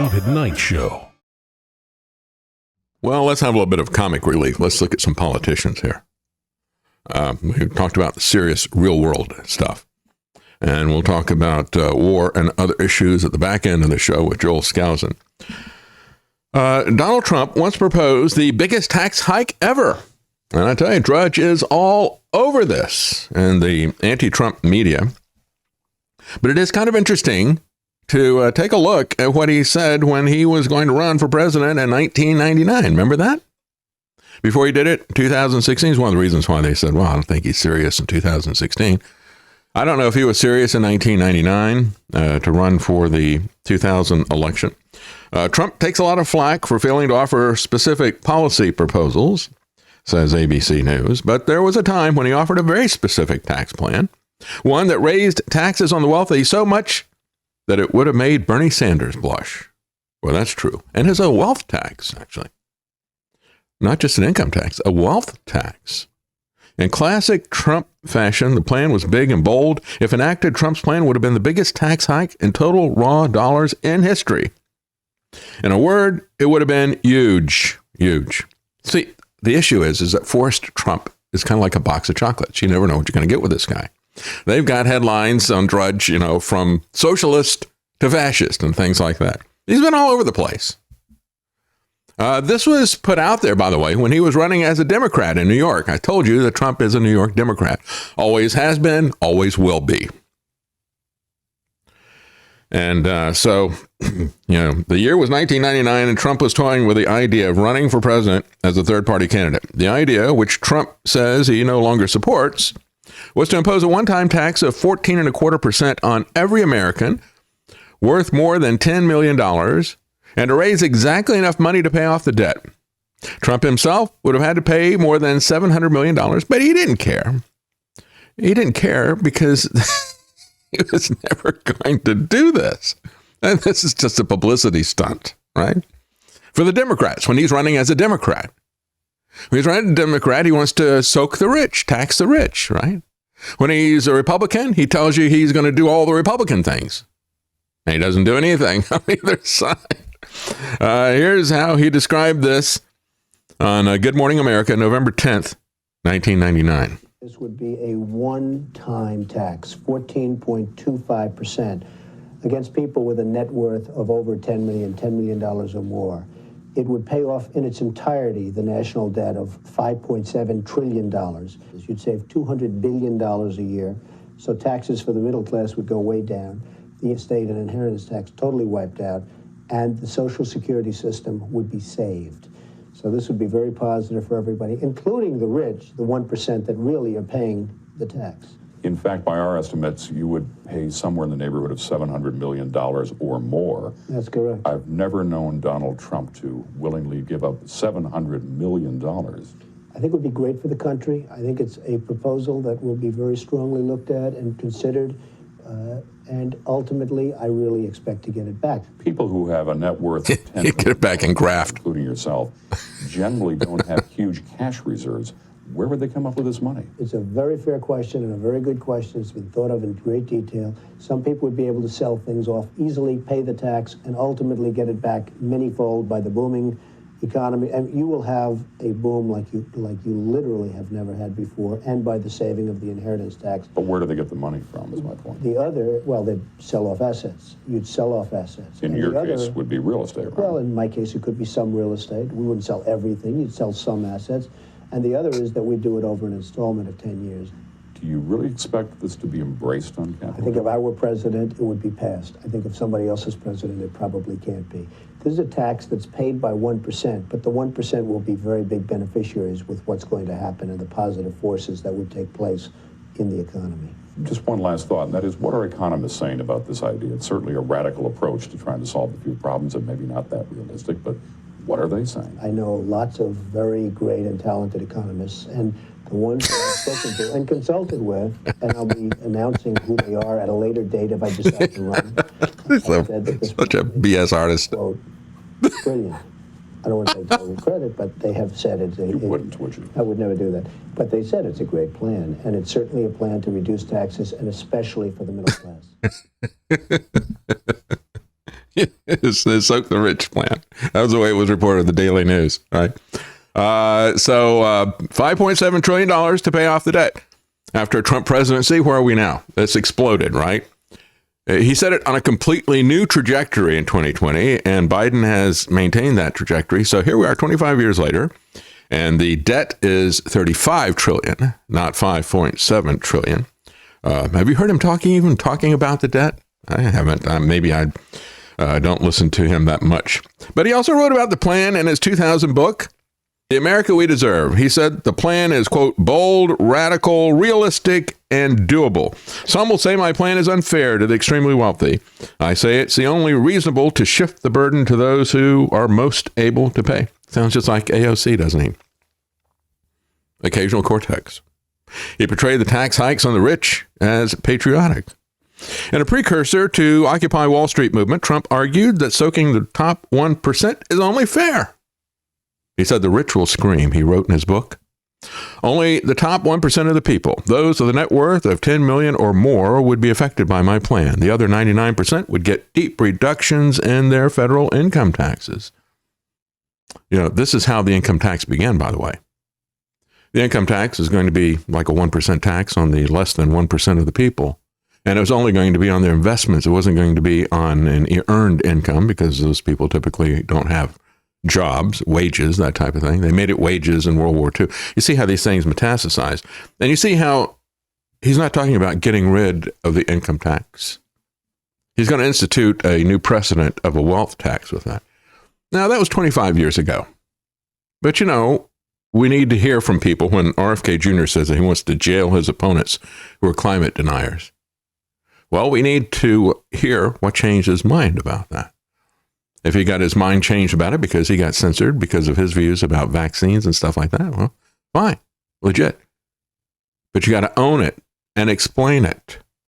David Knight Show. Well, let's have a little bit of comic relief. Let's look at some politicians here. We talked about the serious real-world stuff. And we'll talk about war and other issues at the back end of the show with Joel Skousen. Donald Trump once proposed the biggest tax hike ever. And I tell you, Drudge is all over this and the anti-Trump media. But it is kind of interesting to take a look at what he said when he was going to run for president in 1999. Remember that? Before he did it, 2016 is one of the reasons why they said, well, I don't think he's serious in 2016. I don't know if he was serious in 1999 to run for the 2000 election. Trump takes a lot of flack for failing to offer specific policy proposals, says ABC News. But there was a time when he offered a very specific tax plan, one that raised taxes on the wealthy so much that it would have made Bernie Sanders blush. Well, that's true. And it's a wealth tax, actually. Not just an income tax, a wealth tax. In classic Trump fashion, the plan was big and bold. If enacted, Trump's plan would have been the biggest tax hike in total raw dollars in history. In a word, it would have been huge, huge. See, the issue is that forced Trump is kind of like a box of chocolates. You never know what you're going to get with this guy. They've got headlines on Drudge, from socialist to fascist and things like that. He's been all over the place. This was put out there, by the way, when he was running as a Democrat in New York. I told you that Trump is a New York Democrat. Always has been, always will be. And so, the year was 1999, and Trump was toying with the idea of running for president as a third-party candidate. The idea, which Trump says he no longer supports, was to impose a one-time tax of 14.25% on every American worth more than $10 million and to raise exactly enough money to pay off the debt. Trump himself would have had to pay more than $700 million, but he didn't care. He didn't care because he was never going to do this. And this is just a publicity stunt, right? For the Democrats, when he's running as a Democrat. When he's running as a Democrat, he wants to soak the rich, tax the rich, right? When he's a Republican, he tells you he's going to do all the Republican things. And he doesn't do anything on either side. Here's how he described this on Good Morning America, November 10th, 1999. This would be a one-time tax, 14.25%, against people with a net worth of over $10 million or more. It would pay off in its entirety the national debt of $5.7 trillion. You'd save $200 billion a year, so taxes for the middle class would go way down. The estate and inheritance tax totally wiped out, and the Social Security system would be saved. So this would be very positive for everybody, including the rich, the 1% that really are paying the tax. In fact, by our estimates, you would pay somewhere in the neighborhood of $700 million or more. That's correct. I've never known Donald Trump to willingly give up $700 million. I think it would be great for the country. I think it's a proposal that will be very strongly looked at and considered. And ultimately, I really expect to get it back. People who have a net worth of $10 Get it back in graft. including yourself, generally don't have huge cash reserves. Where would they come up with this money? It's a very fair question and a very good question. It's been thought of in great detail. Some people would be able to sell things off easily, pay the tax, and ultimately get it back many-fold by the booming economy. And you will have a boom like you literally have never had before, and by the saving of the inheritance tax. But where do they get the money from, is my point. The other, well, they'd sell off assets. You'd sell off assets. In your case, would be real estate, right? Well, in my case, it could be some real estate. We wouldn't sell everything. You'd sell some assets. And the other is that we do it over an installment of 10 years. Do you really expect this to be embraced on Capitol? I think if I were president, it would be passed. I think if somebody else is president, it probably can't be. This is a tax that's paid by 1%, but the 1% will be very big beneficiaries with what's going to happen and the positive forces that would take place in the economy. Just one last thought, and that is, what are economists saying about this idea? It's certainly a radical approach to trying to solve a few problems and maybe not that realistic, but what are they saying? I know lots of very great and talented economists, and the ones that I've spoken to and consulted with, and I'll be announcing who they are at a later date if I decide to run. Such a BS artist. Quote, brilliant. I don't want to take total credit, but they have said it. You wouldn't, would you? I would never do that. But they said it's a great plan, and it's certainly a plan to reduce taxes, and especially for the middle class. It's the Soak the Rich plan. That was the way it was reported in the Daily News, right? So $5.7 trillion to pay off the debt. After a Trump presidency, where are we now? It's exploded, right? He set it on a completely new trajectory in 2020, and Biden has maintained that trajectory. So here we are 25 years later, and the debt is $35 trillion, not $5.7 trillion. Have you heard him talking about the debt? I haven't. Maybe I don't listen to him that much. But he also wrote about the plan in his 2000 book, The America We Deserve. He said the plan is, quote, bold, radical, realistic, and doable. Some will say my plan is unfair to the extremely wealthy. I say it's the only reasonable to shift the burden to those who are most able to pay. Sounds just like AOC, doesn't he? Occasional cortex. He portrayed the tax hikes on the rich as patriotic. In a precursor to Occupy Wall Street movement, Trump argued that soaking the top 1% is only fair. He said the rich will scream, he wrote in his book. Only the top 1% of the people, those with a net worth of 10 million or more, would be affected by my plan. The other 99% would get deep reductions in their federal income taxes. You know, this is how the income tax began, by the way. The income tax is going to be like a 1% tax on the less than 1% of the people. And it was only going to be on their investments. It wasn't going to be on an earned income because those people typically don't have jobs, wages, that type of thing. They made it wages in World War II. You see how these things metastasize. And you see how he's not talking about getting rid of the income tax. He's going to institute a new precedent of a wealth tax with that. Now, that was 25 years ago. But, you know, we need to hear from people when RFK Jr. says that he wants to jail his opponents who are climate deniers. Well, we need to hear what changed his mind about that. If he got his mind changed about it because he got censored because of his views about vaccines and stuff like that, well, fine, legit. But you got to own it and explain it.